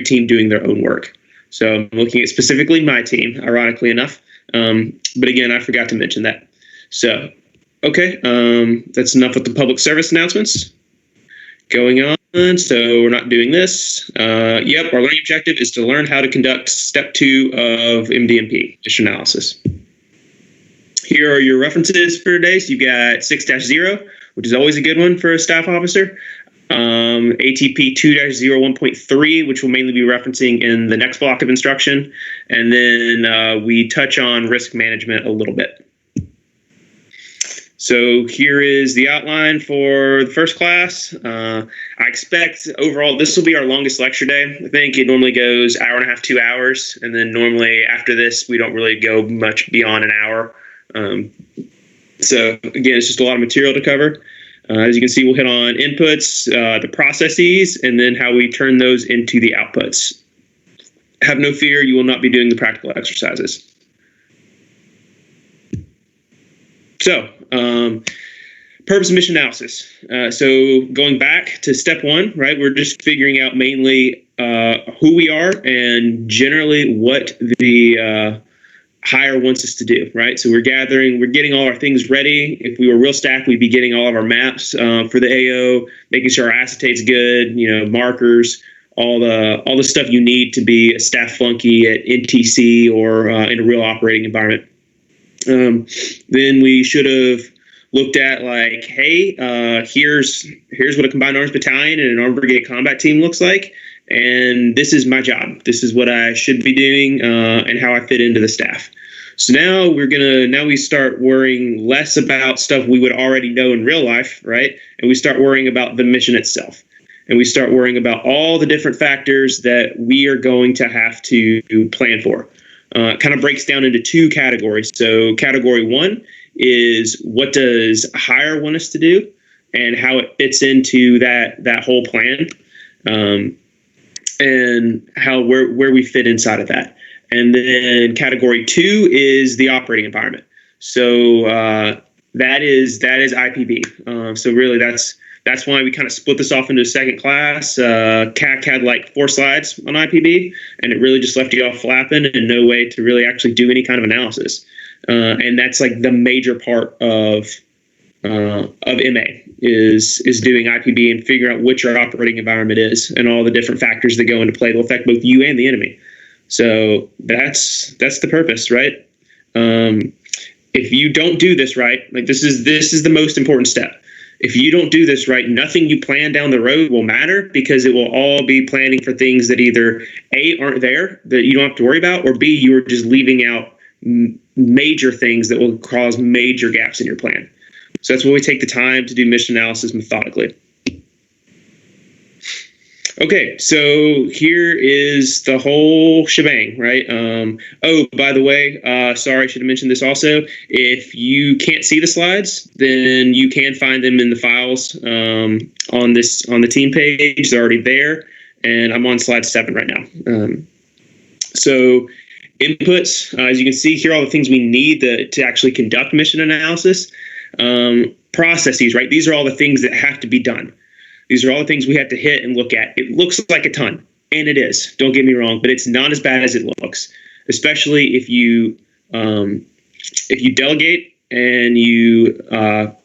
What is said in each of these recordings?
team doing their own work. So I'm looking at specifically my team, ironically enough. But again, I forgot to mention that. So, okay, that's enough with the public service announcements. Going on, so we're not doing this. Yep, our learning objective is to learn how to conduct step 2 of MDMP, mission analysis. Here are your references for today. So you've got 6-0, which is always a good one for a staff officer. ATP 2-01.3, which we'll mainly be referencing in the next block of instruction. And then we touch on risk management a little bit. So here is the outline for the first class. I expect overall this will be our longest lecture day. I think it normally goes hour and a half, 2 hours. And then normally after this, we don't really go much beyond an hour. So again, it's just a lot of material to cover. As you can see, we'll hit on inputs, the processes, and then how we turn those into the outputs. Have no fear, you will not be doing the practical exercises. So, purpose of mission analysis. So going back to step 1, right, we're just figuring out mainly who we are and generally what the hire wants us to do, right? So we're getting all our things ready. If we were real staff, we'd be getting all of our maps for the AO, making sure our acetate's good, markers, all the stuff you need to be a staff flunky at NTC or in a real operating environment. Then we should have looked at like, hey, here's what a combined arms battalion and an armed brigade combat team looks like. And this is my job. This is what I should be doing and how I fit into the staff. So now we start worrying less about stuff we would already know in real life, right? And we start worrying about the mission itself. And we start worrying about all the different factors that we are going to have to plan for. It kind of breaks down into 2 categories. So category 1 is what does hire want us to do and how it fits into that whole plan. And where we fit inside of that. And then category 2 is the operating environment. So that is IPB. So really that's why we kind of split this off into a second class. CAC had like 4 slides on IPB, and it really just left you off flapping and no way to really actually do any kind of analysis. And that's like the major part of MA is doing IPB and figuring out what your operating environment is and all the different factors that go into play that will affect both you and the enemy. So that's the purpose, right? If you don't do this right, like this is the most important step. If you don't do this right, nothing you plan down the road will matter because it will all be planning for things that either A, aren't there that you don't have to worry about, or B, you are just leaving out major things that will cause major gaps in your plan. So that's why we take the time to do mission analysis methodically. Okay, so here is the whole shebang, right? Oh, by the way, sorry, I should have mentioned this also. If you can't see the slides, then you can find them in the files on the team page. They're already there, and I'm on slide 7 right now. So inputs, as you can see here, all the things we need to actually conduct mission analysis. Processes, right? These are all the things that have to be done. These are all the things we have to hit and look at. It looks like a ton, and it is. Don't get me wrong, but it's not as bad as it looks, especially if you delegate and you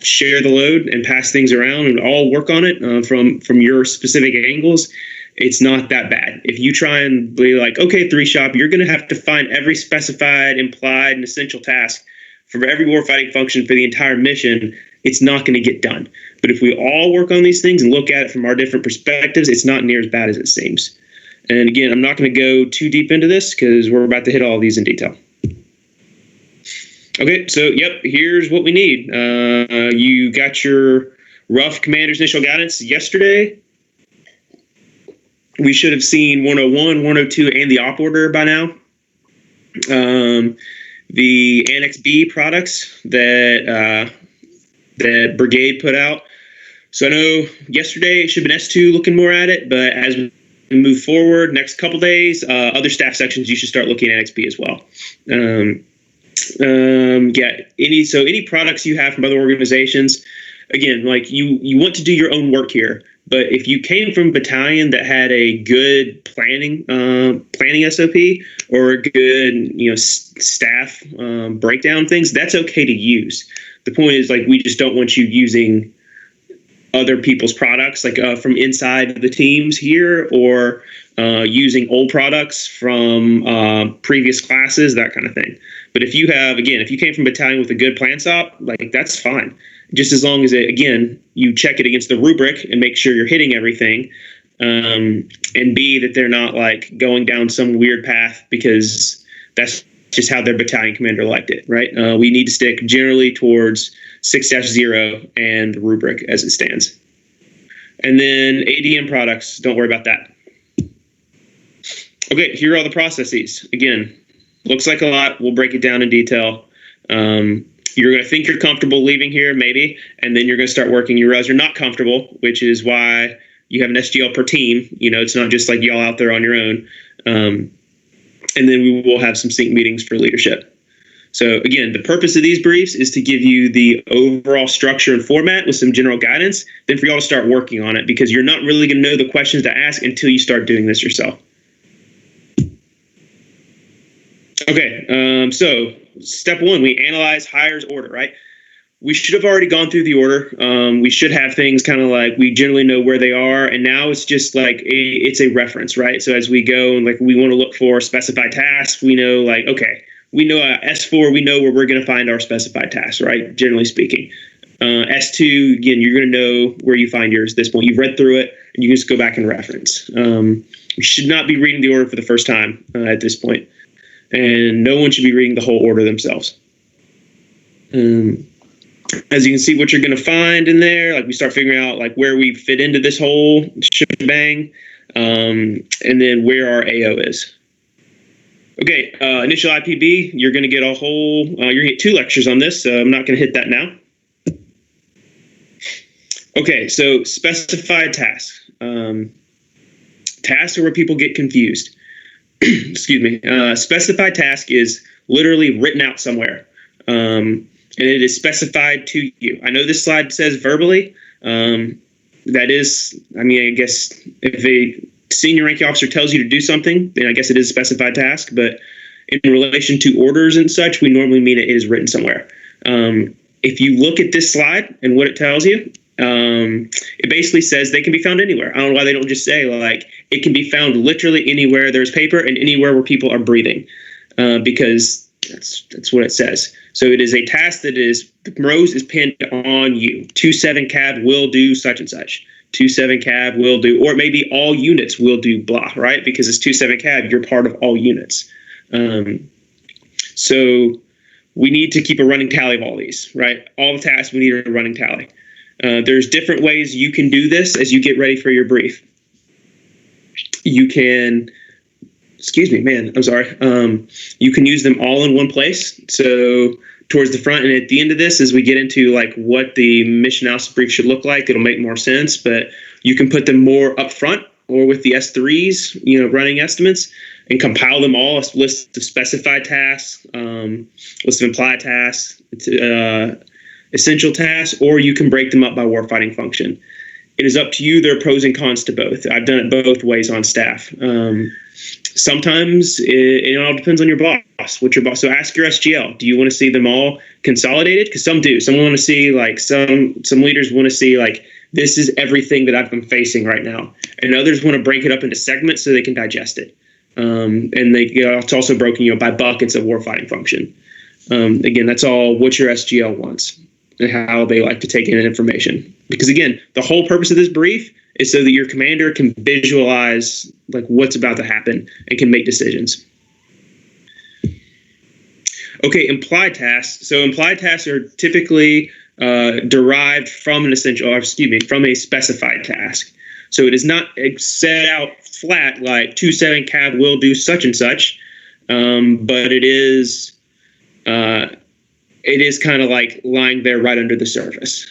share the load and pass things around and all work on it from your specific angles. It's not that bad. If you try and be like, okay, 3-shop, you're going to have to find every specified, implied, and essential task for every warfighting function for the entire mission. It's not going to get done. But if we all work on these things and look at it from our different perspectives, it's not near as bad as it seems. And again, I'm not going to go too deep into this because we're about to hit all of these in detail. Okay, so yep, here's what we need. You got your rough commander's initial guidance yesterday. We should have seen 101, 102, and the op order by now. The Annex B products that Brigade put out. So I know yesterday it should have been S2 looking more at it, but as we move forward, next couple days, other staff sections, you should start looking at Annex B as well. Yeah, any products you have from other organizations, again, like you want to do your own work here, but if you came from a battalion that had a good planning SOP or a good staff breakdown things, that's okay to use. The point is, like, we just don't want you using other people's products, like from inside the teams here, or using old products from previous classes, that kind of thing. But if you came from a battalion with a good plan SOP, like, that's fine. Just as long as you check it against the rubric and make sure you're hitting everything, and B, that they're not like going down some weird path because that's just how their battalion commander liked it, right? We need to stick generally towards 6-0 and the rubric as it stands. And then ADM products, don't worry about that. Okay, here are all the processes. Again, looks like a lot. We'll break it down in detail. You're going to think you're comfortable leaving here, maybe, and then you're going to start working. You realize you're not comfortable, which is why you have an SGL per team. It's not just like y'all out there on your own. And then we will have some sync meetings for leadership. So again, the purpose of these briefs is to give you the overall structure and format with some general guidance, then for y'all to start working on it, because you're not really going to know the questions to ask until you start doing this yourself. Okay, so step one, we analyze hires order, right? We should have already gone through the order. We should have things kind of like we generally know where they are, and now it's just like it's a reference, right? So as we go and like we want to look for specified tasks, we know like, okay, we know S4, we know where we're going to find our specified tasks, right? Generally speaking. S2, again, you're going to know where you find yours at this point. You've read through it, and you can just go back and reference. You should not be reading the order for the first time at this point. And no one should be reading the whole order themselves. As you can see, what you're going to find in there, like we start figuring out like where we fit into this whole shebang, and then where our AO is. Okay, initial IPB, you're going to get you're going to get 2 lectures on this, so I'm not going to hit that now. Okay, so specified tasks. Tasks are where people get confused. Excuse me. Specified task is literally written out somewhere, and it is specified to you. I know this slide says verbally. That is, I mean, I guess if a senior ranking officer tells you to do something, then I guess it is a specified task. But in relation to orders and such, we normally mean it is written somewhere. If you look at this slide and what it tells you, it basically says they can be found anywhere. I don't know why they don't just say like it can be found literally anywhere there's paper and anywhere where people are breathing, because that's what it says. So it is a task that is, the rose is pinned on you. 2-7 cab will do such and such. 2-7 cab will do, or maybe all units will do blah, right? Because it's 2-7 cab, you're part of all units. So we need to keep a running tally of all these, right? All the tasks, we need a running tally. There's different ways you can do this as you get ready for your brief. You can, excuse me, man, I'm sorry. You can use them all in one place. So towards the front and at the end of this, as we get into like what the mission analysis brief should look like, it'll make more sense, but you can put them more up front or with the S3s, running estimates, and compile them all, a list of specified tasks, list of implied tasks, essential tasks, or you can break them up by warfighting function. It is up to you. There are pros and cons to both. I've done it both ways on staff. Sometimes it all depends on your boss. What's your boss? So ask your SGL. Do you want to see them all consolidated? Because some do. Some want to see like some leaders want to see like this is everything that I've been facing right now, and others want to break it up into segments so they can digest it. And it's also broken by buckets of warfighting function. Again, that's all what your SGL wants and how they like to take in information. Because again, the whole purpose of this brief is so that your commander can visualize like what's about to happen and can make decisions. Okay, implied tasks. So implied tasks are typically derived from from a specified task. So it is not set out flat like 2-7 cab will do such and such, but it is kind of like lying there right under the surface.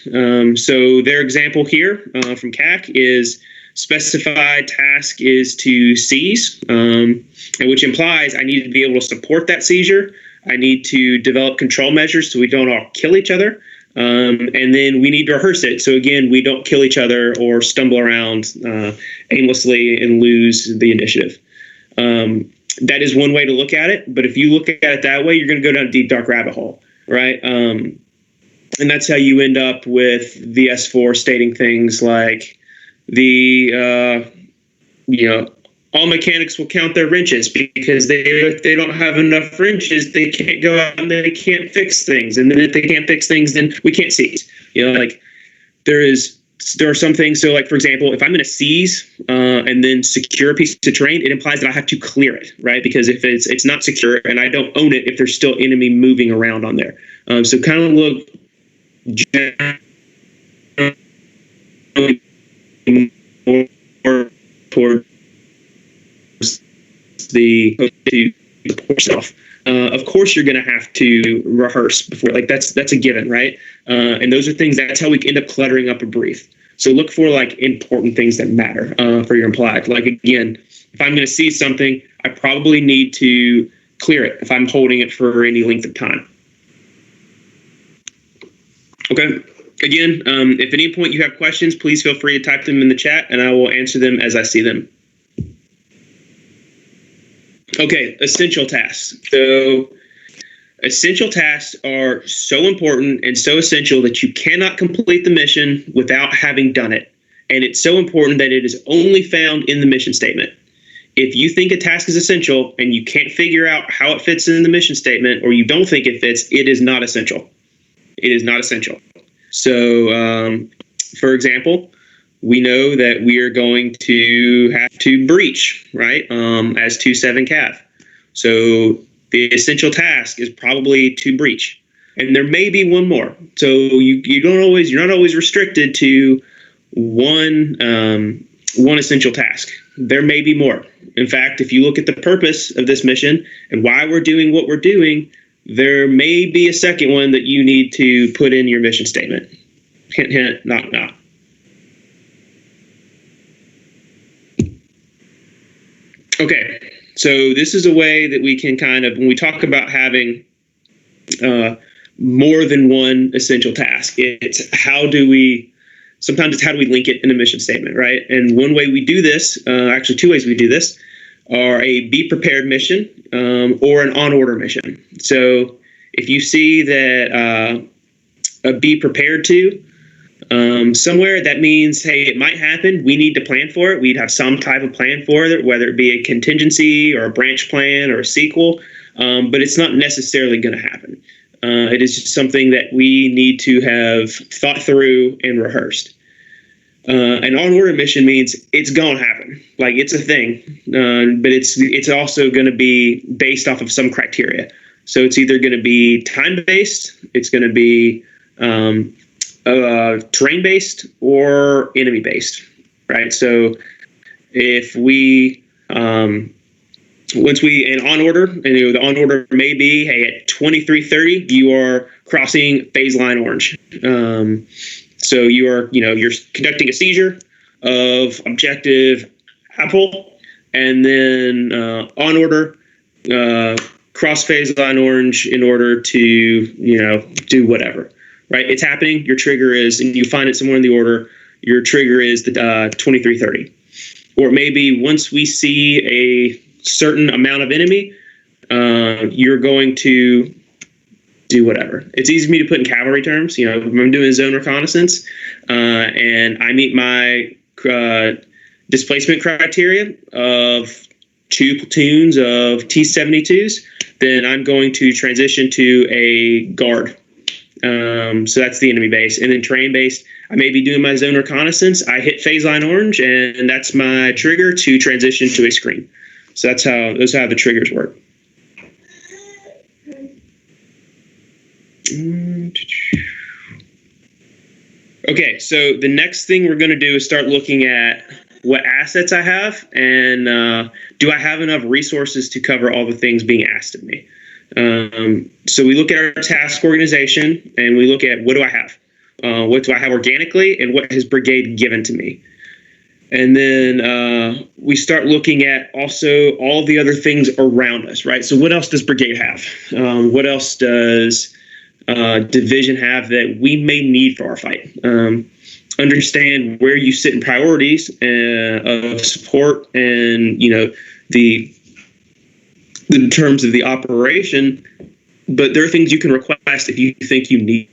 So their example here from CAC is specified task is to seize, and which implies I need to be able to support that seizure. I need to develop control measures so we don't all kill each other. And then we need to rehearse it. So again, we don't kill each other or stumble around aimlessly and lose the initiative. That is one way to look at it. But if you look at it that way, you're going to go down a deep, dark rabbit hole, right? And that's how you end up with the S4 stating things like all mechanics will count their wrenches because if they don't have enough wrenches, they can't go out and they can't fix things. And then if they can't fix things, then we can't seize. Like there are some things. So like, for example, if I'm going to seize and then secure a piece of terrain, it implies that I have to clear it, right? Because if it's not secure and I don't own it, if there's still enemy moving around on there. So kind of look more toward the yourself. Of course, you're going to have to rehearse before. Like that's a given, right? And those are things. That's how we end up cluttering up a brief. So look for like important things that matter for your implied. Like again, if I'm going to see something, I probably need to clear it if I'm holding it for any length of time. Okay. Again, if at any point you have questions, please feel free to type them in the chat, and I will answer them as I see them. Okay, essential tasks. So essential tasks are so important and so essential that you cannot complete the mission without having done it. And it's so important that it is only found in the mission statement. If you think a task is essential and you can't figure out how it fits in the mission statement, or you don't think it fits, it is not essential. It is not essential. So, for example, we know that we are going to have to breach, right, as 2-7 cav. So the essential task is probably to breach. And there may be one more. So you're not always restricted to one essential task. There may be more. In fact, if you look at the purpose of this mission and why we're doing what we're doing, there may be a second one that you need to put in your mission statement. Hint, hint, knock, knock. Okay, so this is a way that we can kind of, when we talk about having more than one essential task, sometimes it's how do we link it in a mission statement, right? And one way we do this, actually two ways we do this, are a be prepared mission or an on order mission. So if you see that a be prepared to somewhere, that means, hey, it might happen. We need to plan for it. We'd have some type of plan for it, whether it be a contingency or a branch plan or a sequel, but it's not necessarily going to happen. It is just something that we need to have thought through and rehearsed. An on-order mission means it's going to happen. Like, it's a thing, but it's also going to be based off of some criteria. So it's either going to be time-based, it's going to be terrain-based, or enemy-based, right? So if we once we an on order, and the on order may be, hey, at 23:30 you are crossing phase line orange. So you're conducting a seizure of objective Apple, and then on order cross phase line orange in order to do whatever. Right, it's happening. Your trigger is, and you find it somewhere in the order. Your trigger is the 23:30, or maybe once we see a certain amount of enemy, you're going to do whatever. It's easy for me to put in cavalry terms. If I'm doing zone reconnaissance and I meet my displacement criteria of 2 platoons of T-72s, then I'm going to transition to a guard. So that's the enemy base. And then terrain based, I may be doing my zone reconnaissance. I hit phase line orange, and that's my trigger to transition to a screen. So those are how the triggers work. Okay, so the next thing we're going to do is start looking at what assets I have, and do I have enough resources to cover all the things being asked of me. So we look at our task organization, and we look at what do I have? What do I have organically, and what has brigade given to me? And then we start looking at also all the other things around us, right? So what else does brigade have? What else does division have that we may need for our fight. Understand where you sit in priorities of support, and the in terms of the operation. But there are things you can request if you think you need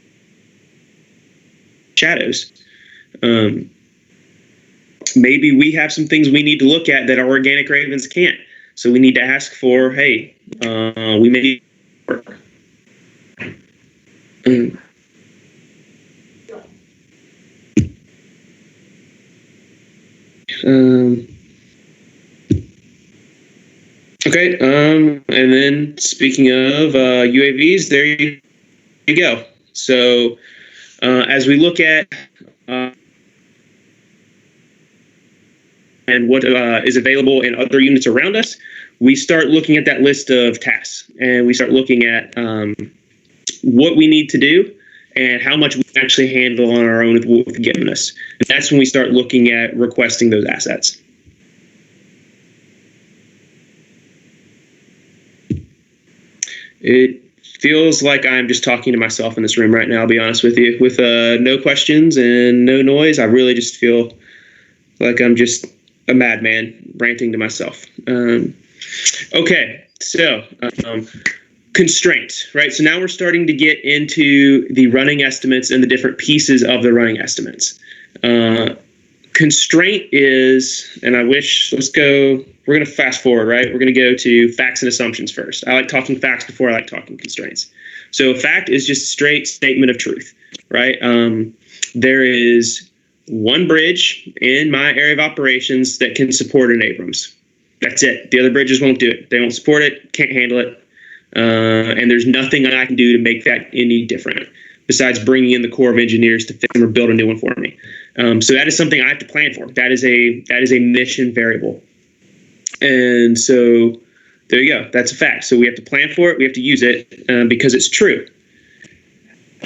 shadows. Maybe we have some things we need to look at that our organic ravens can't. So we need to ask for, hey, we may need work. Okay, and then speaking of UAVs, there you go. So as we look at and what is available in other units around us, we start looking at that list of tasks, and we start looking at what we need to do and how much we can actually handle on our own with what we've given us. And that's when we start looking at requesting those assets. It feels like I'm just talking to myself in this room right now, I'll be honest with you. With no questions and no noise, I really just feel like I'm just a madman ranting to myself. Okay, so constraints, right? So now we're starting to get into the running estimates and the different pieces of the running estimates. Constraint is, and I wish, we're going to fast forward, right? We're going to go to facts and assumptions first. I like talking facts before I like talking constraints. So fact is just a straight statement of truth, right? There is one bridge in my area of operations that can support an Abrams. That's it. The other bridges won't do it. They won't support it, can't handle it. And there's nothing I can do to make that any different besides bringing in the Corps of Engineers to fix them or build a new one for me. So that is something I have to plan for. That is a mission variable. And so there you go. That's a fact. So we have to plan for it. We have to use it because it's true.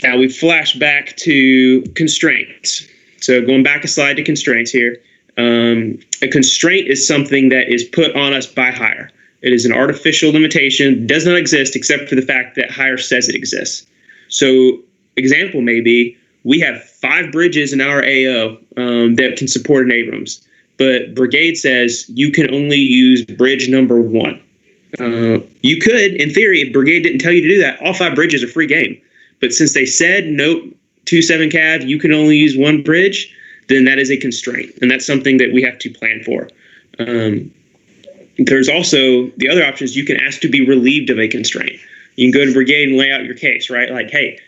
Now we flash back to constraints. So going back a slide to constraints here. A constraint is something that is put on us by hire. It is an artificial limitation, does not exist except for the fact that hire says it exists. So example may be, we have 5 bridges in our AO that can support an Abrams, but brigade says you can only use bridge number 1. You could, in theory, if brigade didn't tell you to do that, all 5 bridges are free game. But since they said, nope, 2-7 cav, you can only use 1 bridge, then that is a constraint. And that's something that we have to plan for. There's also the other option is you can ask to be relieved of a constraint. You can go to brigade and lay out your case, right? Like, hey,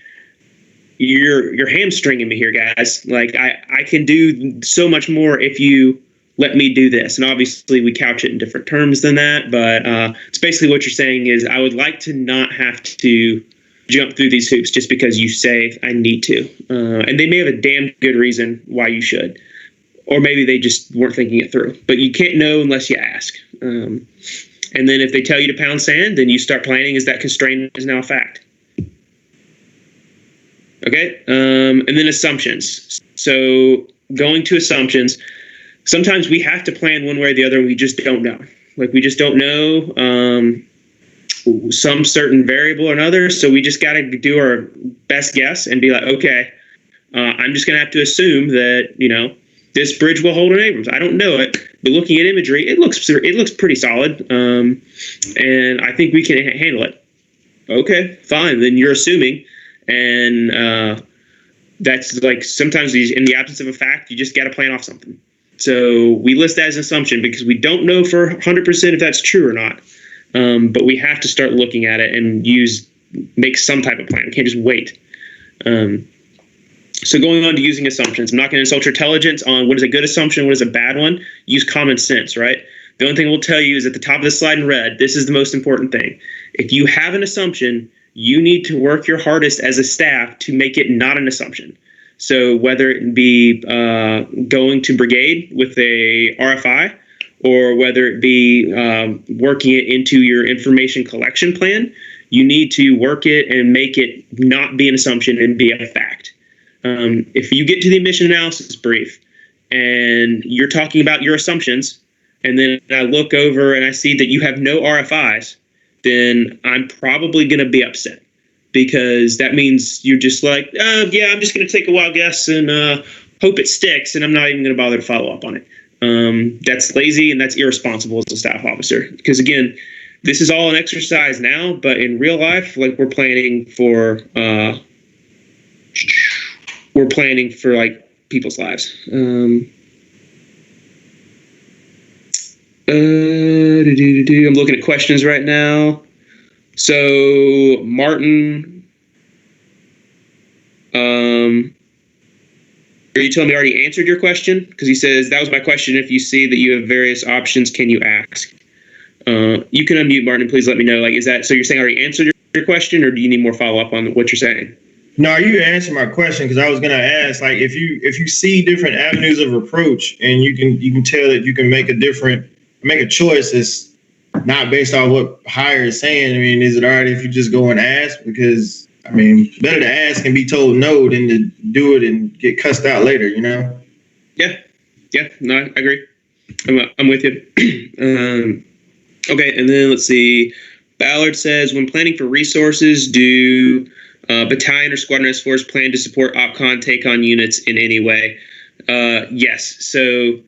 you're hamstringing me here, guys. Like, I can do so much more if you let me do this. And obviously we couch it in different terms than that, but it's basically what you're saying is I would like to not have to jump through these hoops just because you say I need to. And they may have a damn good reason why you should. Or maybe they just weren't thinking it through. But you can't know unless you ask. And then if they tell you to pound sand, then you start planning as that constraint is now a fact. Okay, and then assumptions. So going to assumptions, sometimes we have to plan one way or the other and we just don't know. Like we just don't know some certain variable or another, so we just got to do our best guess and be like, okay, I'm just going to have to assume that, this bridge will hold an Abrams. I don't know it, but looking at imagery, it looks pretty solid, and I think we can handle it. Okay, fine. Then you're assuming, and that's like sometimes in the absence of a fact, you just got to plan off something. So we list that as an assumption because we don't know for 100% if that's true or not, but we have to start looking at it and make some type of plan. We can't just wait. So going on to using assumptions, I'm not going to insult your intelligence on what is a good assumption, what is a bad one. Use common sense, right? The only thing we'll tell you is at the top of the slide in red, this is the most important thing. If you have an assumption, you need to work your hardest as a staff to make it not an assumption. So whether it be going to brigade with a RFI, or whether it be working it into your information collection plan, you need to work it and make it not be an assumption and be a fact. If you get to the mission analysis brief and you're talking about your assumptions, and then I look over and I see that you have no RFIs, then I'm probably going to be upset. because that means you're just like, yeah, I'm just going to take a wild guess and hope it sticks, and I'm not even going to bother to follow up on it. That's lazy and that's irresponsible as a staff officer. Because again, this is all an exercise now, but in real life, like we're planning for like people's lives. I'm looking at questions right now. So Martin, are you telling me I already answered your question? Because he says, that was my question. If you see that you have various options, can you ask? You can unmute, Martin, and please let me know. Like, is that, so you're saying I already answered your question, or do you need more follow-up on what you're saying? No, you answered my question, because I was going to ask, like, if you see different avenues of approach and you can tell that you can make a choice that's not based on what hire is saying. I mean, is it all right if you just go and ask? Because I mean, better to ask and be told no than to do it and get cussed out later, you know? Yeah, no, I agree. I'm with you. Okay, and then let's see. Ballard says, when planning for resources, do battalion or squadron S4s plan to support OpCon take-on units in any way? Yes. So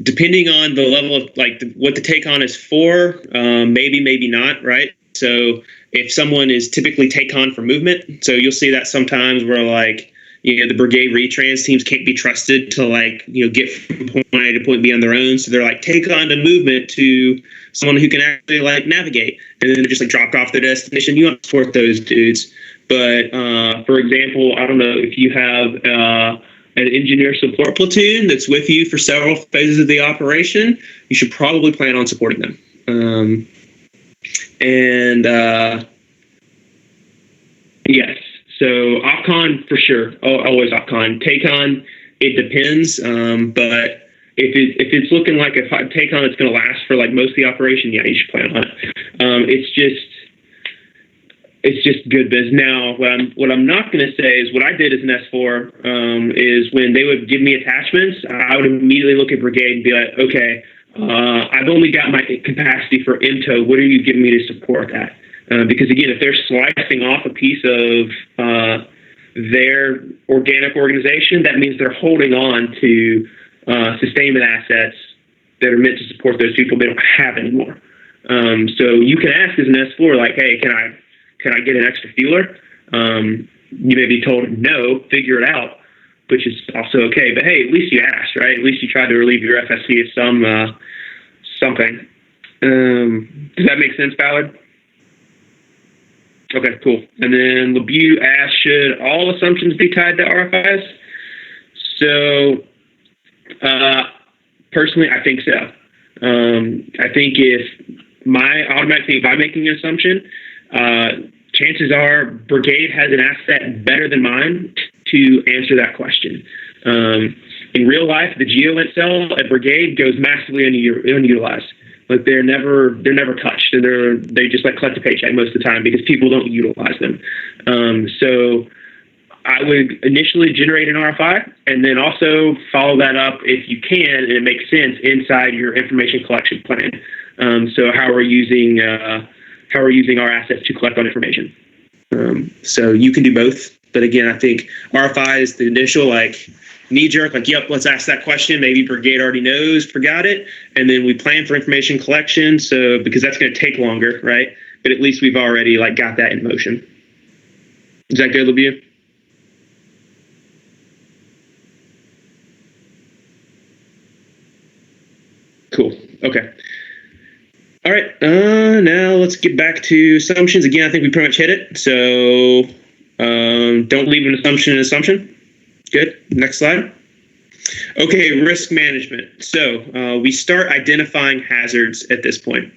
depending on the level of what the take-on is for, maybe not, right? So if someone is typically take-on for movement, so you'll see that sometimes where the brigade retrans teams can't be trusted to get from point A to point B on their own. So they're take on to movement to someone who can actually navigate, and then they're just dropped off their destination. You want to support those dudes. But for example, I don't know if you have an engineer support platoon that's with you for several phases of the operation, you should probably plan on supporting them. Yes. So OpCon for sure, always OpCon. Take-on, it depends, but if it's looking like a take-on that's going to last for most of the operation, yeah, you should plan on it. It's just good business. Now, what I'm not going to say is what I did as an S4 is when they would give me attachments, I would immediately look at brigade and be like, okay, I've only got my capacity for IMTO. What are you giving me to support that? Because again, if they're slicing off a piece of their organic organization, that means they're holding on to sustainment assets that are meant to support those people they don't have anymore. So you can ask as an S4, hey, can I get an extra fueler? You may be told no, figure it out, which is also okay. But hey, at least you asked, right? At least you tried to relieve your FSC of something. Does that make sense, Ballard? Okay, cool. And then LeBeau asked, should all assumptions be tied to RFIs? So, personally, I think so. I think if I'm making an assumption, chances are brigade has an asset better than mine to answer that question. In real life, the GEO cell at brigade goes massively unutilized. They're never touched, and they just collect a paycheck most of the time because people don't utilize them. So I would initially generate an RFI and then also follow that up if you can, and it makes sense inside your information collection plan. So how we're using our assets to collect on information. So you can do both, but again, I think RFI is the initial knee-jerk, yep, let's ask that question. Maybe brigade already knows, forgot it, and then we plan for information collection. So because that's going to take longer, right? But at least we've already got that in motion. Is that good, LeBeau? Cool. Okay. All right. Now let's get back to assumptions. Again, I think we pretty much hit it. So don't leave an assumption. Good. Next slide. Okay, risk management. So we start identifying hazards at this point.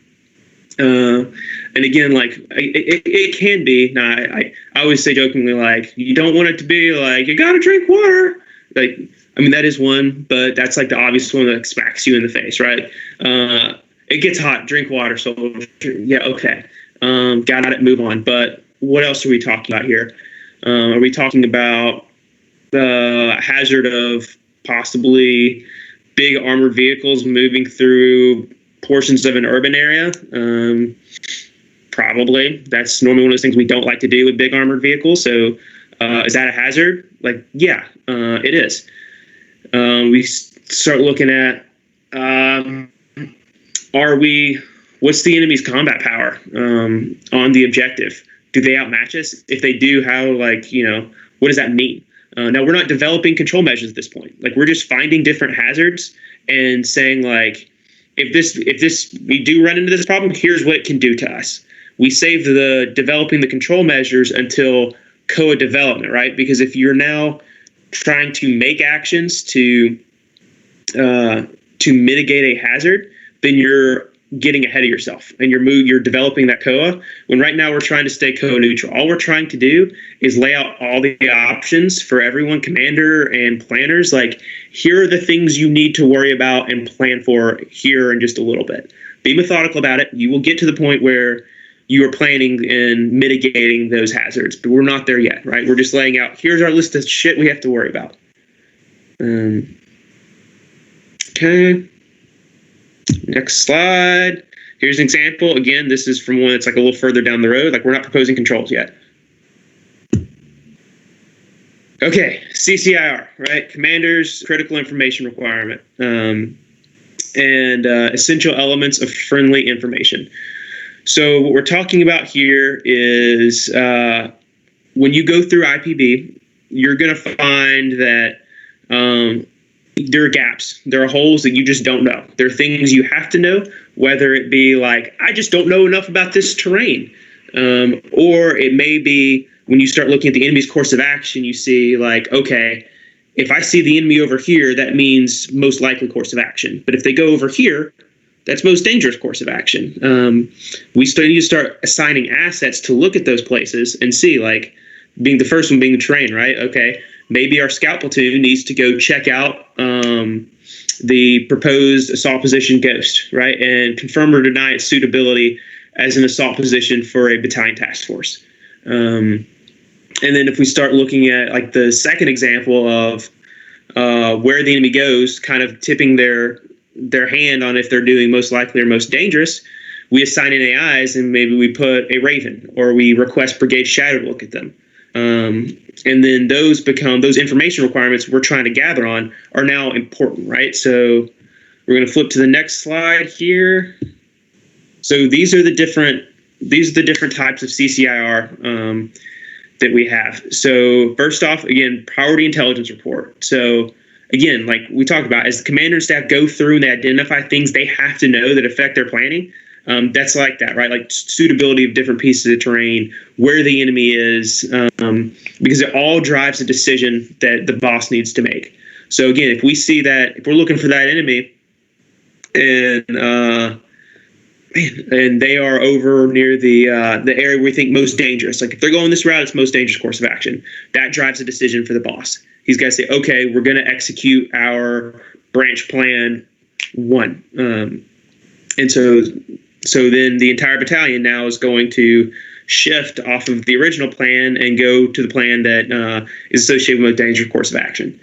And again, it can be. Now, I always say jokingly, you don't want it to be you gotta drink water. That is one, but that's the obvious one that smacks you in the face, right? It gets hot. Drink water. So yeah, okay. Got it. Move on. But what else are we talking about here? Are we talking about the hazard of possibly big armored vehicles moving through portions of an urban area? Probably. That's normally one of those things we don't like to do with big armored vehicles. So is that a hazard? Like, yeah, it is. We start looking at what's the enemy's combat power on the objective? Do they outmatch us? If they do, how, what does that mean? Now, we're not developing control measures at this point. Like, we're just finding different hazards and saying, like, if we do run into this problem, here's what it can do to us. We save the developing the control measures until COA development, right? Because if you're now trying to make actions to mitigate a hazard, then you're getting ahead of yourself and you're developing that COA, when right now we're trying to stay COA neutral. All we're trying to do is lay out all the options for everyone, commander and planners. Like, here are the things you need to worry about and plan for here in just a little bit. Be methodical about it. You will get to the point where you are planning and mitigating those hazards, but we're not there yet, right? We're just laying out, here's our list of shit we have to worry about. Okay. Next slide. Here's an example. Again, this is from one that's like a little further down the road. Like, we're not proposing controls yet. Okay, CCIR, right? Commander's critical information requirement, and essential elements of friendly information. So what we're talking about here is when you go through IPB, you're going to find that there are gaps. There are holes that you just don't know. There are things you have to know, whether it be like, I just don't know enough about this terrain. Or it may be when you start looking at the enemy's course of action, you see like, okay, if I see the enemy over here, that means most likely course of action. But if they go over here, that's most dangerous course of action. We still need to start assigning assets to look at those places and see, like, being the first one being the terrain, right? Okay, maybe our scout platoon needs to go check out the proposed assault position ghost, right? And confirm or deny its suitability as an assault position for a battalion task force. And then if we start looking at like the second example of where the enemy goes, kind of tipping their hand on if they're doing most likely or most dangerous, we assign in AIs and maybe we put a Raven or we request Brigade Shadow to look at them. And then those information requirements we're trying to gather on are now important, right? So we're going to flip to the next slide here. So these are the different types of CCIR that we have. So first off, again, priority intelligence report. So again, like we talked about, as the commander and staff go through and they identify things they have to know that affect their planning, that's like that, right? Like suitability of different pieces of terrain, where the enemy is, because it all drives a decision that the boss needs to make. So again, if we see that, if we're looking for that enemy and they are over near the area we think most dangerous, like if they're going this route, it's most dangerous course of action. That drives a decision for the boss. He's got to say, okay, we're going to execute our branch plan 1. And so then the entire battalion now is going to shift off of the original plan and go to the plan that is associated with a dangerous course of action.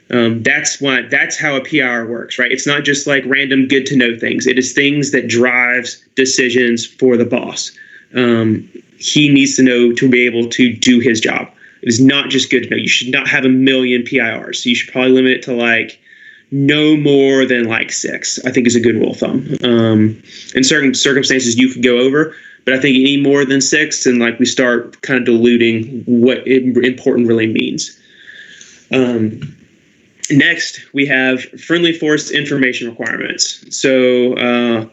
That's how a PR works, right? It's not just like random good to know things. It is things that drives decisions for the boss. He needs to know to be able to do his job. It is not just good to know. You should not have 1 million PIRs. So you should probably limit it to like no more than like 6, I think is a good rule of thumb. In certain circumstances, you could go over, but I think any more than 6, and like we start kind of diluting what important really means. Next, we have friendly force information requirements. So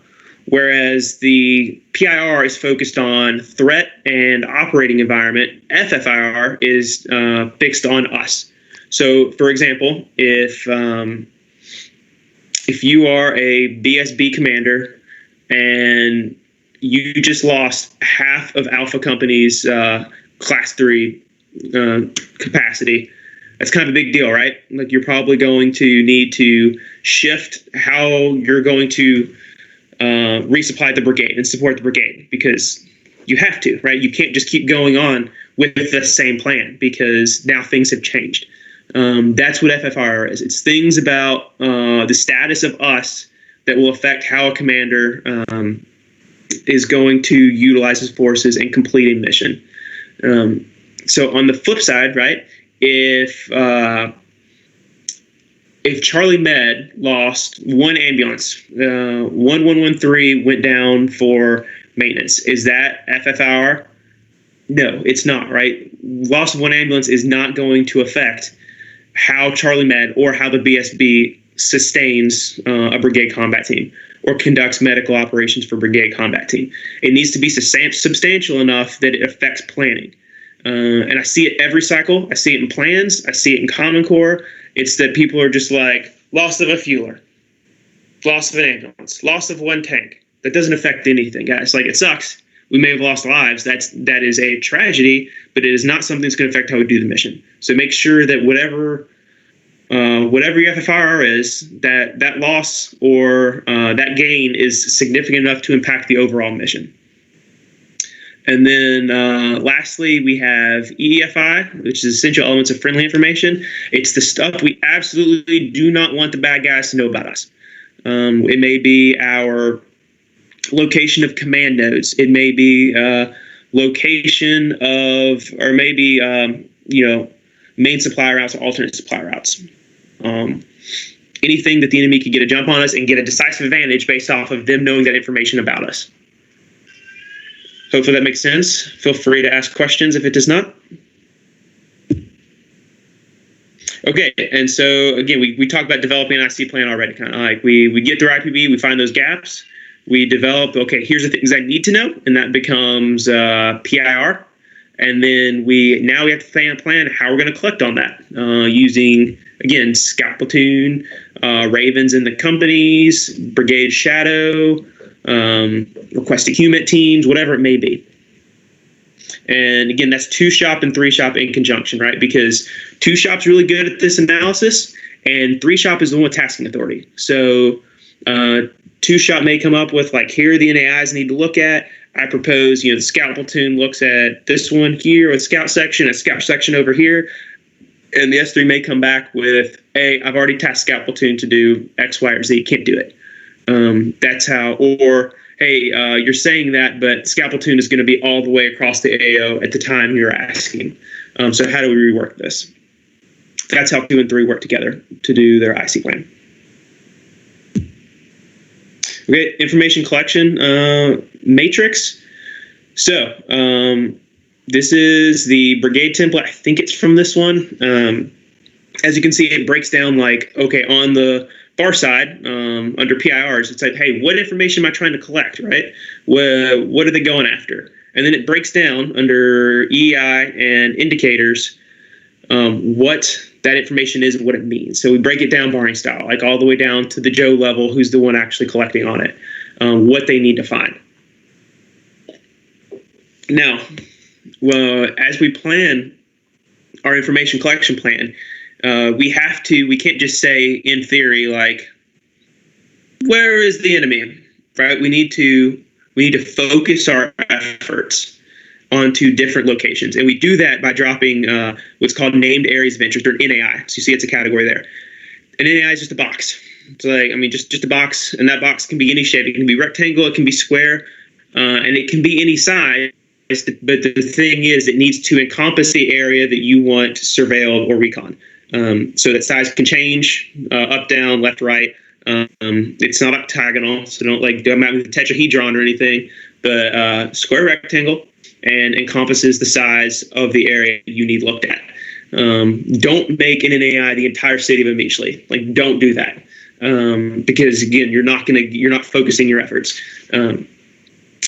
whereas the PIR is focused on threat and operating environment, FFIR is fixed on us. So, for example, if you are a BSB commander and you just lost half of Alpha Company's Class 3 capacity, that's kind of a big deal, right? Like you're probably going to need to shift how you're going to resupply the brigade and support the brigade, because you have to, right? You can't just keep going on with the same plan because now things have changed. That's what FFIR is. It's things about the status of us that will affect how a commander is going to utilize his forces and complete a mission. So on the flip side, right, if Charlie Med lost one ambulance, 1113 went down for maintenance, is that FFIR? No, it's not, right? Loss of one ambulance is not going to affect how Charlie Med or how the BSB sustains a brigade combat team or conducts medical operations for brigade combat team. It needs to be substantial enough that it affects planning. And I see it every cycle. I see it in plans. I see it in Common Core. It's that people are just like, loss of a fueler, loss of an ambulance, loss of one tank. That doesn't affect anything, guys. Like, it sucks. We may have lost lives. That is a tragedy, but it is not something that's going to affect how we do the mission. So make sure that whatever your FFIR is, that loss or that gain is significant enough to impact the overall mission. And then lastly, we have EEFI, which is Essential Elements of Friendly Information. It's the stuff we absolutely do not want the bad guys to know about us. It may be our location of command nodes. It may be location of, or maybe, main supply routes or alternate supply routes. Anything that the enemy could get a jump on us and get a decisive advantage based off of them knowing that information about us. Hopefully that makes sense. Feel free to ask questions if it does not. Okay, and so again, we talked about developing an IC plan already. Kind of like we get through IPB, we find those gaps, we develop, okay, here's the things I need to know, and that becomes PIR. And then we have to plan how we're going to collect on that using, again, Scout Platoon, Ravens in the companies, Brigade Shadow, requested human teams, whatever it may be. And again, that's 2-shop and 3-shop in conjunction, right? Because 2-shop's really good at this analysis, and 3-shop is the one with tasking authority. So 2-shop may come up with, like, here are the NAIs I need to look at. I propose, the Scout Platoon looks at this one here with Scout Section, a Scout Section over here. And the S3 may come back with, hey, I've already tasked Scout Platoon to do X, Y, or Z. Can't do it. That's how, or, hey, you're saying that, but Scout Platoon is going to be all the way across the AO at the time you're asking. So how do we rework this? That's how 2 and 3 work together to do their IC plan. Okay, information collection matrix. So this is the brigade template. I think it's from this one. As you can see, it breaks down like, okay, on the far side, under PIRs, it's like, hey, what information am I trying to collect, right? What are they going after? And then it breaks down under EEI and indicators what that information is and what it means. So we break it down barring style, like all the way down to the Joe level, who's the one actually collecting on it, what they need to find. Now, as we plan our information collection plan, we can't just say in theory, like, where is the enemy, right? We need to focus our efforts onto different locations. And we do that by dropping what's called named areas of interest, or NAI. So you see it's a category there. An NAI is just a box. It's like, just a box, and that box can be any shape. It can be rectangle, it can be square, and it can be any size. But the thing is, it needs to encompass the area that you want surveilled or recon. So that size can change up, down, left, right. It's not octagonal, so don't map with a tetrahedron or anything, but square rectangle, and encompasses the size of the area you need looked at. Don't make an NAI the entire city of Implied. Like, don't do that, because again, you're not focusing your efforts.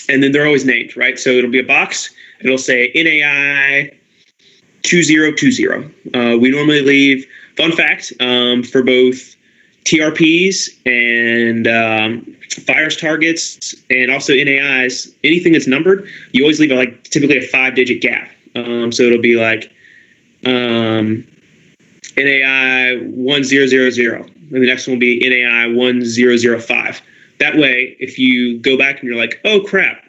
And then they're always named, right? So it'll be a box. It'll say NAI 2020. We normally leave, fun fact, for both TRPs and fires targets, and also NAIs, anything that's numbered, you always leave typically a 5-digit gap. So it'll be like NAI 1000, and the next one will be NAI 1005. That way, if you go back and you're like, oh crap,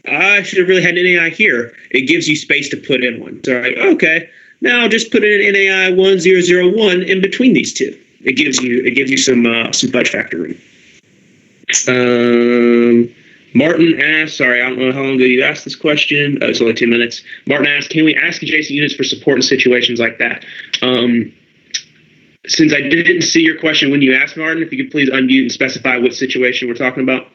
I should have really had an NAI here, it gives you space to put in one. So like, okay, now I'll just put in an NAI 1001 in between these two. It gives you some fudge factor room. Martin asked, sorry, I don't know how long ago you asked this question. It's only 2 minutes. Martin asked, can we ask adjacent units for support in situations like that? Since I didn't see your question when you asked, Martin, if you could please unmute and specify what situation we're talking about.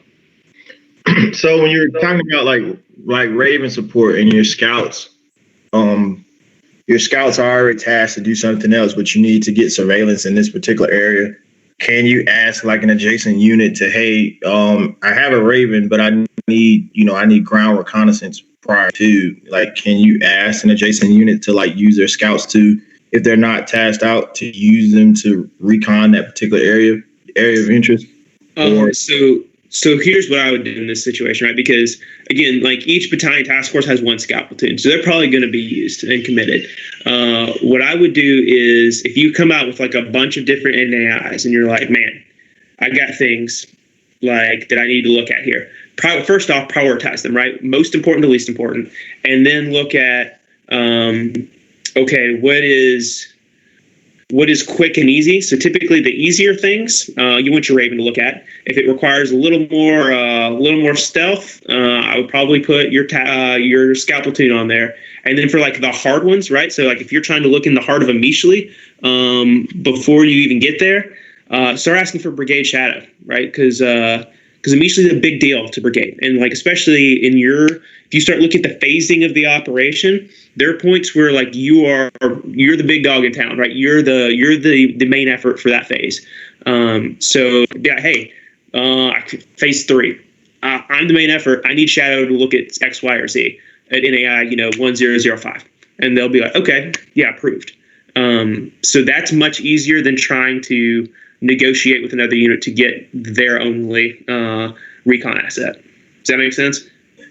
So when you're talking about like Raven support and your scouts are already tasked to do something else, but you need to get surveillance in this particular area. Can you ask like an adjacent unit to, hey, I have a Raven, but I need ground reconnaissance prior to, like, can you ask an adjacent unit to like use their scouts to, if they're not tasked out, to use them to recon that particular area of interest? So here's what I would do in this situation, right? Because again, like each battalion task force has one scout platoon, so they're probably going to be used and committed. What I would do is, if you come out with like a bunch of different NAIs and you're like, man, I got things like that I need to look at here. First off, prioritize them, right? Most important to least important, and then look at, okay, what is quick and easy? So typically the easier things you want your Raven to look at. If it requires a little more stealth, I would probably put your scout platoon on there. And then for like the hard ones, right? So like if you're trying to look in the heart of a Meashly before you even get there, start asking for brigade shadow, right? Because a Meashly is a big deal to brigade, and like especially if you start looking at the phasing of the operation, there are points where like you're the big dog in town, right? You're the main effort for that phase. So yeah, hey, phase 3, I'm the main effort. I need shadow to look at X, Y, or Z at NAI 1005, and they'll be like, okay, yeah, approved. So that's much easier than trying to negotiate with another unit to get their only recon asset. Does that make sense?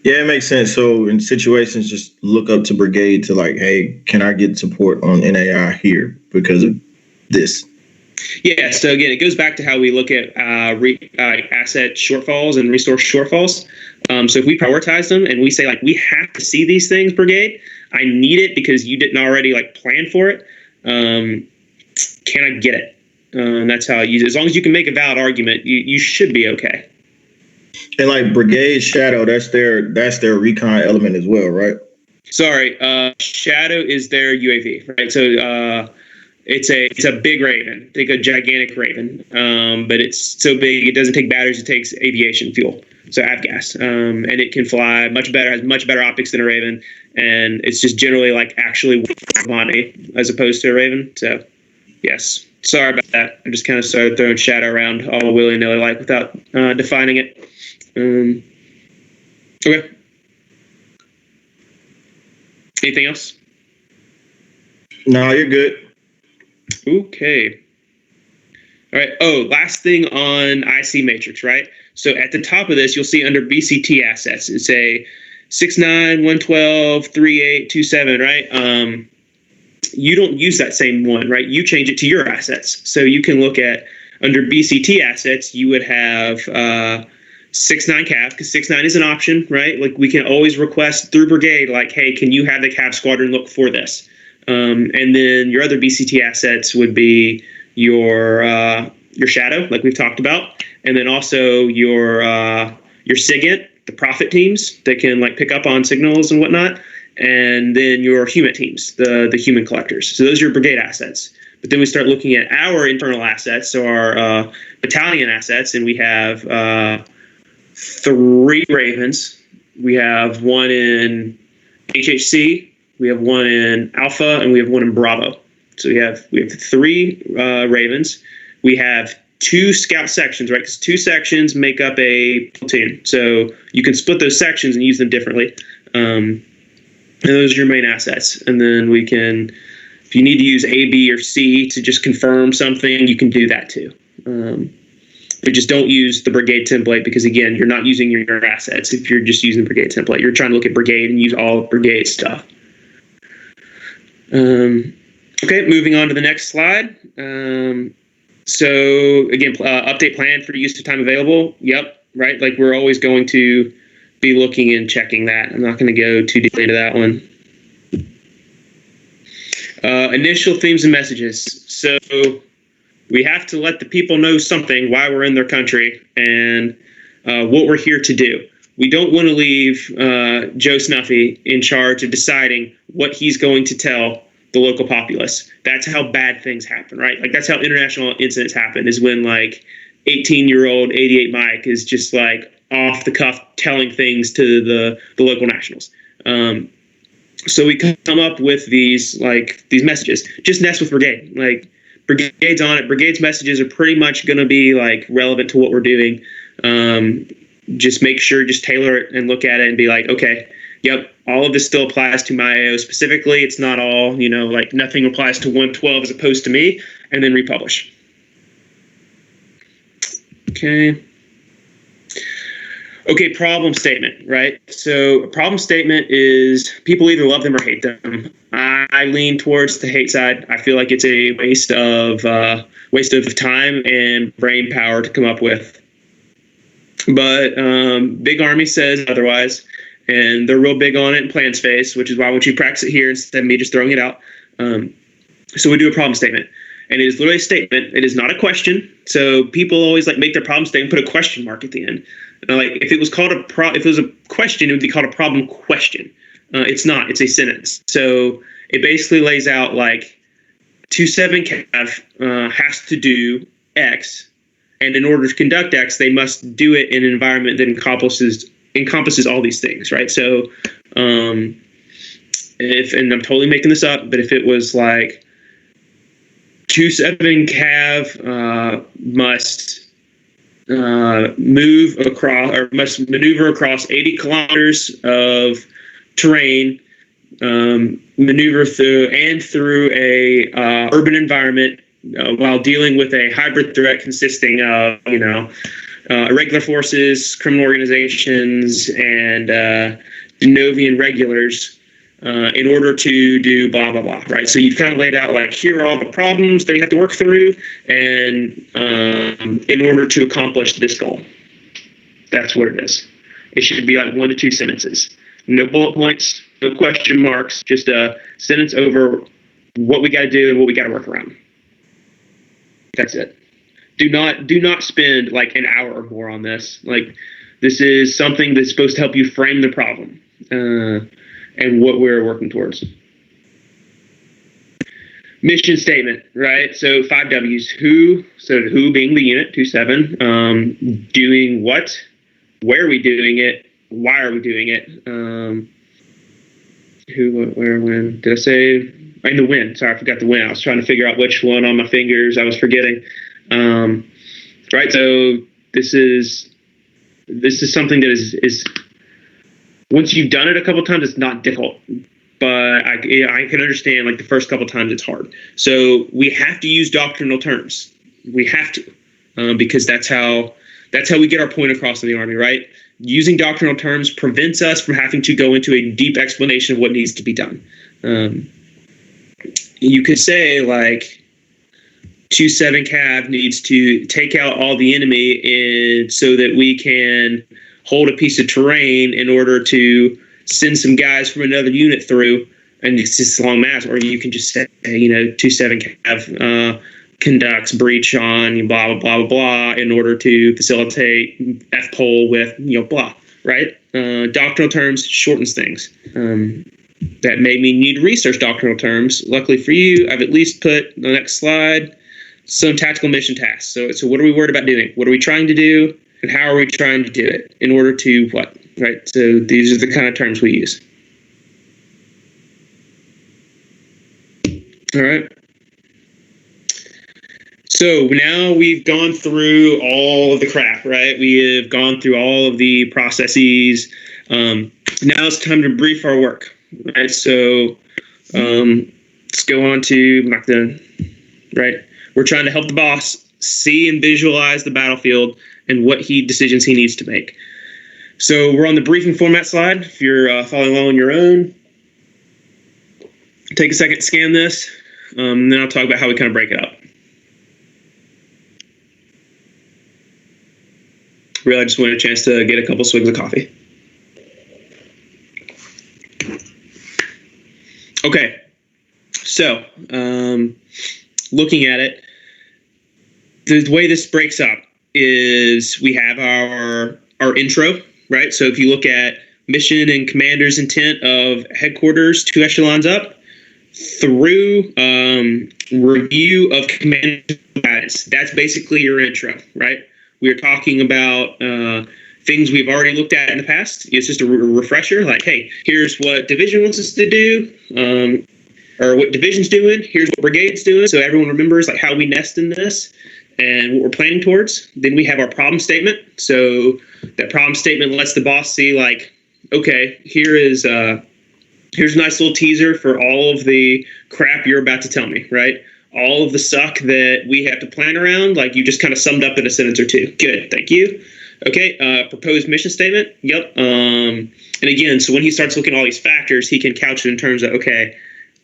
Yeah, it makes sense. So in situations, just look up to brigade to like, hey, can I get support on NAI here because of this? Yeah, so again, it goes back to how we look at asset shortfalls and resource shortfalls. So if we prioritize them and we say, like, we have to see these things, brigade, I need it because you didn't already, like, plan for it, can I get it? That's how as long as you can make a valid argument, you should be okay. And, like, brigade shadow, that's their recon element as well, right? Sorry, shadow is their UAV, right? So it's a big Raven, like a gigantic Raven, but it's so big it doesn't take batteries; it takes aviation fuel, so avgas, and it can fly much better, has much better optics than a Raven, and it's just generally like actually quantity as opposed to a Raven. So yes, sorry about that. I just kind of started throwing shadow around all willy nilly like without defining it. Okay. Anything else? No, you're good. Okay. All right. Oh, last thing on IC matrix, right? So at the top of this, you'll see under BCT assets, it's a 6.9, 112, 3.8, 2.7, right? You don't use that same one, right? You change it to your assets. So you can look at under BCT assets, you would have 6.9 Cav, because 6.9 is an option, right? Like we can always request through brigade, like, hey, can you have the Cav squadron look for this? And then your other BCT assets would be your shadow, like we've talked about, and then also your SIGINT, the profit teams that can like pick up on signals and whatnot, and then your human teams, the human collectors. So those are your brigade assets. But then we start looking at our internal assets, so our battalion assets, and we have 3 Ravens. We have 1 in HHC. We have 1 in Alpha, and we have 1 in Bravo. So we have 3 Ravens. We have 2 scout sections, right? Because 2 sections make up a platoon. So you can split those sections and use them differently. And those are your main assets. And then we can, if you need to use A, B, or C to just confirm something, you can do that too. But just don't use the brigade template because, again, you're not using your assets if you're just using the brigade template. You're trying to look at brigade and use all brigade stuff. Okay, moving on to the next slide. So again, update plan for use of time available. Yep, right. Like we're always going to be looking and checking that. I'm not going to go too deeply into that one. Initial themes and messages. So we have to let the people know something, why we're in their country, and what we're here to do. we don't want to leave Joe Snuffy in charge of deciding what he's going to tell the local populace. That's how bad things happen, right? Like, that's how international incidents happen, is when like 18-year-old 88 Mike is just like off the cuff telling things to the local nationals. So we come up with these messages. Just nest with brigade. Like, brigade's on it. Brigade's messages are pretty much going to be like relevant to what we're doing. Just make sure, just tailor it and look at it and be like, okay, yep, all of this still applies to my AO specifically. It's not all, like nothing applies to 112 as opposed to me, and then republish. Okay, problem statement, right? So a problem statement is people either love them or hate them. I lean towards the hate side. I feel like it's a waste of time and brain power to come up with. But Big Army says otherwise, and they're real big on it in plan space, which is why I want you to practice it here instead of me just throwing it out. So we do a problem statement, and it is literally a statement. It is not a question. So people always like make their problem statement, put a question mark at the end. Like, if it was called if it was a question, it would be called a problem question. It's not. It's a sentence. So it basically lays out like 27 Cav has to do X. And in order to conduct X, they must do it in an environment that encompasses all these things, right? So, and I'm totally making this up, but if it was like 27 Cav must must maneuver across 80 kilometers of terrain, maneuver through a urban environment, while dealing with a hybrid threat consisting of, irregular forces, criminal organizations, and Denovian regulars, in order to do blah, blah, blah, right? So you've kind of laid out, like, here are all the problems that you have to work through, and in order to accomplish this goal. That's what it is. It should be like 1 to 2 sentences. No bullet points, no question marks, just a sentence over what we got to do and what we got to work around. That's it. Do not spend like an hour or more on this. Like, this is something that's supposed to help you frame the problem and what we're working towards. Mission statement, right? So 5 W's. Who? So who being the unit, 2-7. Doing what? Where are we doing it? Why are we doing it? Who, what, where, when? Did I say? And the when. Sorry, I forgot the when. I was trying to figure out which one on my fingers I was forgetting. Right. So this is something that is once you've done it a couple of times, it's not difficult. But I can understand, like, the first couple of times it's hard. So we have to use doctrinal terms. We have to, because that's how we get our point across in the Army, right? Using doctrinal terms prevents us from having to go into a deep explanation of what needs to be done. You could say, like, 2-7 Cav needs to take out all the enemy so that we can hold a piece of terrain in order to send some guys from another unit through, and it's just a long mass. Or you can just say, 2-7 Cav conducts breach on blah, blah, blah, blah, blah, in order to facilitate F-pole with, blah, right? Doctrinal terms shortens things. That made me need to research doctrinal terms. Luckily for you, I've at least put, the next slide, some tactical mission tasks. So what are we worried about doing? What are we trying to do? And how are we trying to do it? In order to what? Right? So these are the kind of terms we use. All right. So now we've gone through all of the crap, right? We have gone through all of the processes. Now it's time to brief our work, right? So let's go on to mark the, right? We're trying to help the boss see and visualize the battlefield and what decisions he needs to make. So we're on the briefing format slide. If you're following along on your own, take a second to scan this, and then I'll talk about how we kind of break it up. Really, I just wanted a chance to get a couple swigs of coffee. Okay, so looking at it, the way this breaks up is we have our intro, right? So if you look at mission and commander's intent of headquarters 2 echelons up through review of commander guidance, that's basically your intro, right? We're talking about things we've already looked at in the past. It's just a refresher, like, hey, here's what division wants us to do, or what division's doing. Here's what brigade's doing, so everyone remembers like how we nest in this and what we're planning towards. Then we have our problem statement. So that problem statement lets the boss see, like, okay, here's a nice little teaser for all of the crap you're about to tell me, right? All of the suck that we have to plan around, like you just kind of summed up in a sentence or two. Good, thank you. Okay, proposed mission statement. Yep. And again, so when he starts looking at all these factors, he can couch it in terms of, okay,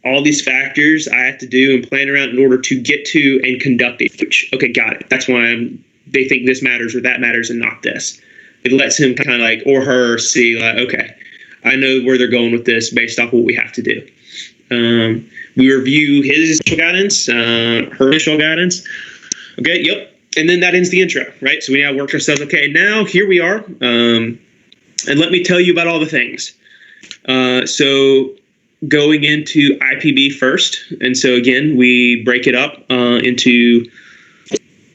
all these factors I have to do and plan around in order to get to and conduct a speech. Okay, got it. That's why they think this matters or that matters and not this. It lets him kind of like, or her, see, like, okay, I know where they're going with this based off what we have to do. We review his initial guidance, her initial guidance. Okay, yep. And then that ends the intro, right? So we now worked ourselves, okay, now here we are. And let me tell you about all the things. So going into IPB first. And so again, we break it up into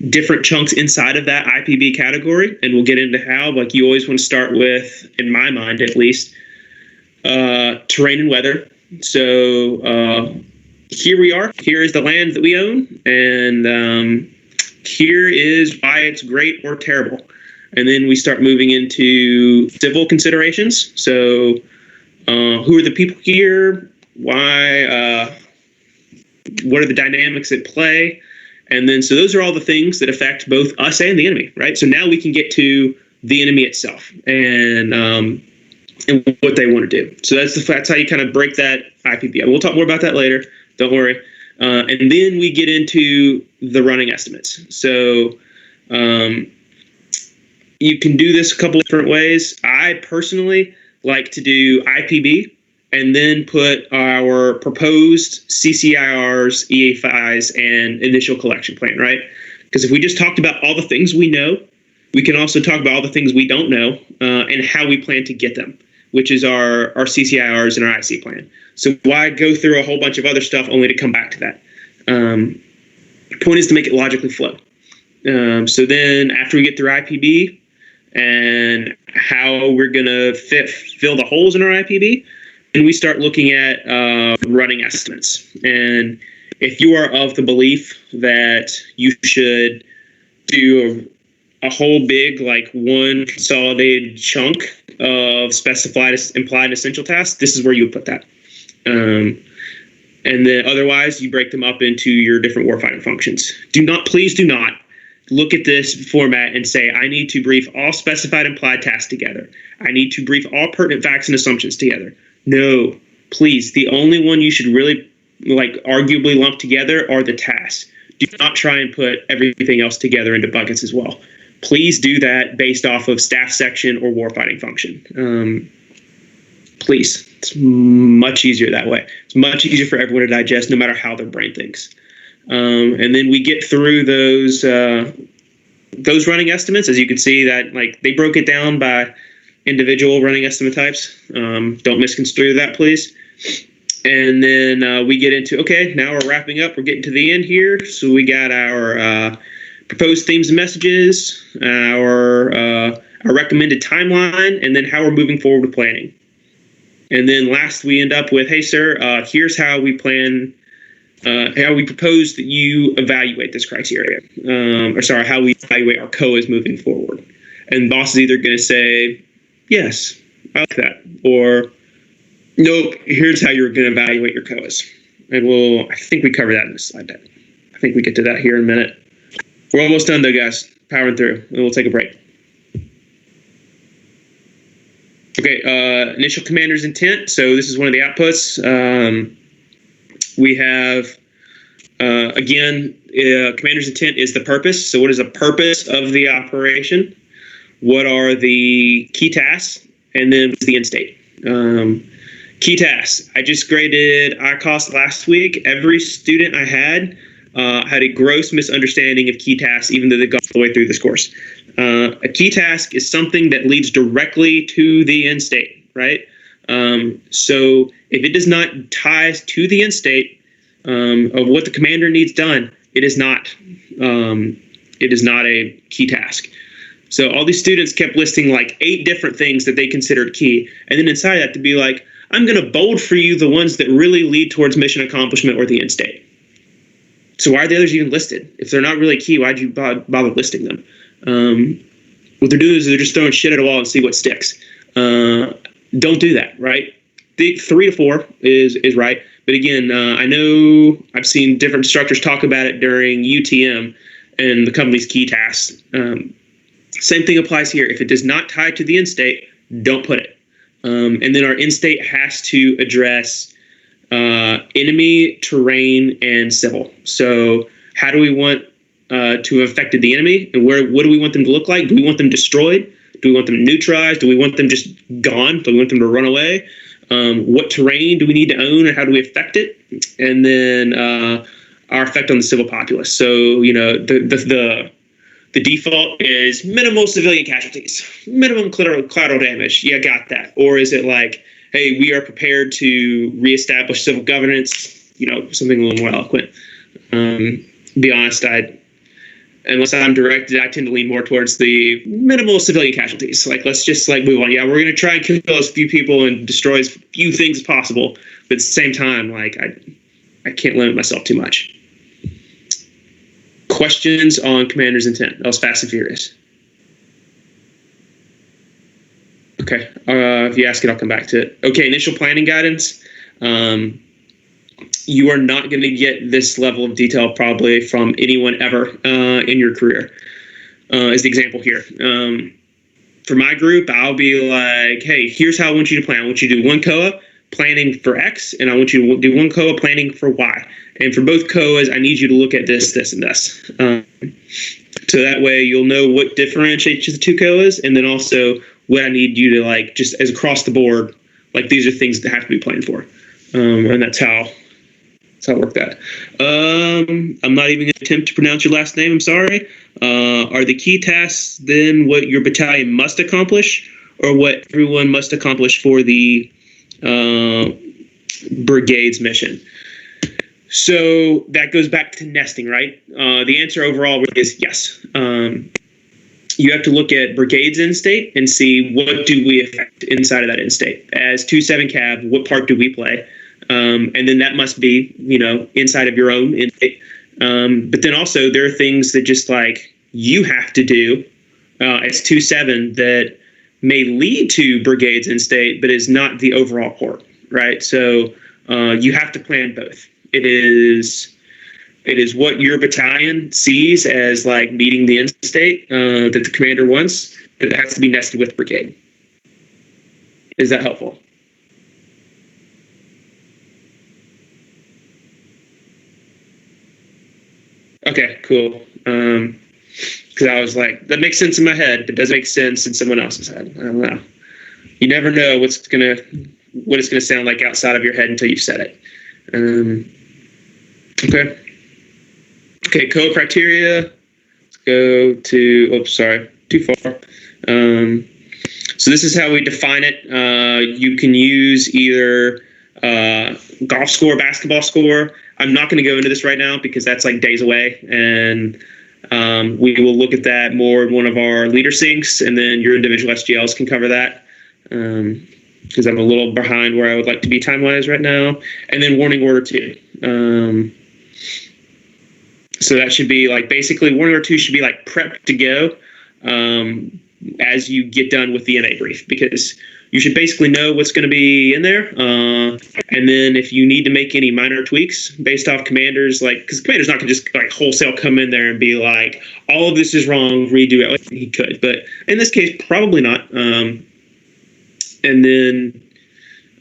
different chunks inside of that IPB category. And we'll get into how, like you always want to start with, in my mind at least, terrain and weather. So here we are. Here is the land that we own. And here is why it's great or terrible. And then we start moving into civil considerations. So who are the people here? Why? What are the dynamics at play? And then, so those are all the things that affect both us and the enemy, right? So now we can get to the enemy itself and what they want to do. So that's how you kind of break that IPB. We'll talk more about that later. Don't worry. And then we get into the running estimates. So you can do this a couple different ways. I personally like to do IPB and then put our proposed CCIRs, EA5s, and initial collection plan, right? Because if we just talked about all the things we know, we can also talk about all the things we don't know and how we plan to get them, which is our CCIRs and our IC plan. So why go through a whole bunch of other stuff only to come back to that? The point is to make it logically flow. So then after we get through IPB and how we're going to fill the holes in our IPB, and we start looking at running estimates. And if you are of the belief that you should do a whole big, like one consolidated chunk of specified, implied, essential tasks, this is where you would put that. And then otherwise, you break them up into your different warfighting functions. Please do not look at this format and say, I need to brief all specified implied tasks together. I need to brief all pertinent facts and assumptions together. No, please. The only one you should really, like, arguably lump together are the tasks. Do not try and put everything else together into buckets as well. Please do that based off of staff section or warfighting function. Please. It's much easier that way. It's much easier for everyone to digest, no matter how their brain thinks. And then we get through those running estimates. As you can see, that like they broke it down by individual running estimate types. Don't misconstrue that, please. And then we get into, okay, now we're wrapping up. We're getting to the end here. So we got our proposed themes and messages, our recommended timeline, and then how we're moving forward with planning. And then last, we end up with, hey, sir, here's how we plan, how we propose that you evaluate this criteria. How we evaluate our COAs moving forward. And boss is either going to say, yes, I like that. Or, nope, here's how you're going to evaluate your COAs. And I think we cover that in this slide deck. I think we get to that here in a minute. We're almost done, though, guys. Powering through. And we'll take a break. Okay, initial commander's intent. So this is one of the outputs. We have, again, commander's intent is the purpose. So what is the purpose of the operation? What are the key tasks? And then what's the end state? Key tasks. I just graded ICOS last week. Every student I had a gross misunderstanding of key tasks, even though they got all the way through this course. A key task is something that leads directly to the end state, right? So if it does not tie to the end state of what the commander needs done, it is not a key task. So all these students kept listing like 8 different things that they considered key, and then inside that to be like, I'm going to bold for you the ones that really lead towards mission accomplishment or the end state. So why are the others even listed? If they're not really key, why'd you bother listing them? What they're doing is they're just throwing shit at a wall and see what sticks. Don't do that, right? The 3 to 4 is right. But again, I know I've seen different instructors talk about it during UTM and the company's key tasks. Same thing applies here. If it does not tie to the end state, don't put it. And then our end state has to address enemy, terrain, and civil. So how do we want to have affected the enemy, and what do we want them to look like? Do we want them destroyed? Do we want them neutralized? Do we want them just gone? Do we want them to run away? What terrain do we need to own, and how do we affect it? And then our effect on the civil populace. So the default is minimal civilian casualties, minimum collateral damage. Yeah, got that. Or is it like, hey, we are prepared to reestablish civil governance? Something a little more eloquent. Be honest, unless I'm directed, I tend to lean more towards the minimal civilian casualties. Like, let's just move on. Yeah, we're going to try and kill as few people and destroy as few things as possible. But at the same time, I can't limit myself too much. Questions on Commander's intent? That was fast and furious. Okay. If you ask it, I'll come back to it. Okay, initial planning guidance. You are not going to get this level of detail probably from anyone ever in your career, as the example here. For my group, I'll be like, hey, here's how I want you to plan. I want you to do one COA planning for X, and I want you to do one COA planning for Y. And for both COAs, I need you to look at this, this, and this. So that way you'll know what differentiates the 2 COAs, and then also what I need you to just as across the board, these are things that have to be planned for. And that's how I work that. I'm not even going to attempt to pronounce your last name. I'm sorry. Are the key tasks then what your battalion must accomplish, or what everyone must accomplish for the brigade's mission? So that goes back to nesting, right? The answer overall is yes. You have to look at brigade's end state and see what do we affect inside of that end state. As 2-7 Cav, what part do we play? And then that must be, inside of your own end state. But then also there are things that just you have to do as 2-7 that may lead to brigade's end state, but is not the overall port, right? So you have to plan both. It is what your battalion sees as meeting the end state that the commander wants, but it has to be nested with brigade. Is that helpful? Okay, cool. Because I was like, that makes sense in my head, but doesn't make sense in someone else's head. I don't know. You never know what it's gonna sound like outside of your head until you've said it. Okay, code criteria. Let's go to, oops, sorry, too far. So this is how we define it. You can use either golf score, basketball score. I'm not going to go into this right now because that's days away, and we will look at that more in one of our leader syncs, and then your individual SGLs can cover that because I'm a little behind where I would like to be time-wise right now. And then warning order 2. So that should be basically warning order 2 should be prepped to go as you get done with the NA brief, because you should basically know what's going to be in there. And then if you need to make any minor tweaks based off commanders, because commander's not going to just wholesale come in there and be like, all of this is wrong, redo it. He could, but in this case, probably not. And then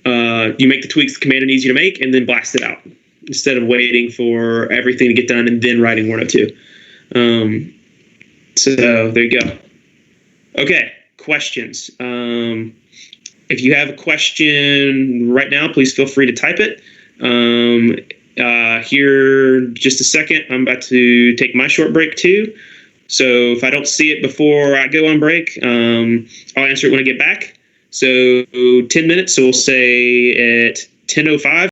you make the tweaks the commander needs you to make, and then blast it out instead of waiting for everything to get done and then writing 102. So there you go. Okay, questions. If you have a question right now, please feel free to type it. Here, just a second, I'm about to take my short break too. So if I don't see it before I go on break, I'll answer it when I get back. So 10 minutes. So we'll say at 10:05.